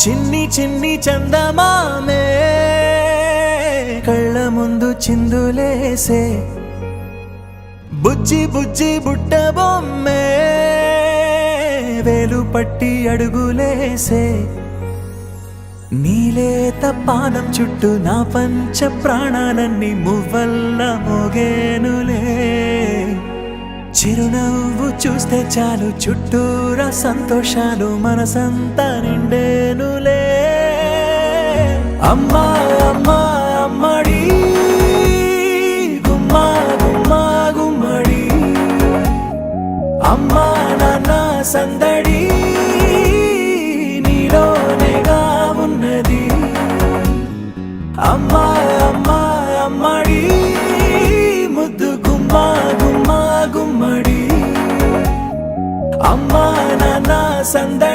చిన్ని చిన్ని చందమామే కళ్ళ ముందు చిందులేసే బుజ్జి బుజ్జి బుట్ట బొమ్మే వేలు పట్టి అడుగులేసే నీలేత పానం చుట్టూ నా పంచ ప్రాణాలన్నీ మువ్వల్ల మోగేనులే చిరునవ్వు చూస్తే చాలు చుట్టూరా సంతోషాలు మనసంతా నిండేనులే అమ్మా అమ్మా అమ్మడి గుమ్మా గుమ్మా గుమ్మడి అమ్మా నాన్న సందడి నీలోనేగా ఉన్నది అమ్మా అమ్మా అమ్మడి ముద్దు గుమ్మా గుమ్మా గుమ్మడి అమ్మా నాన్న సందడి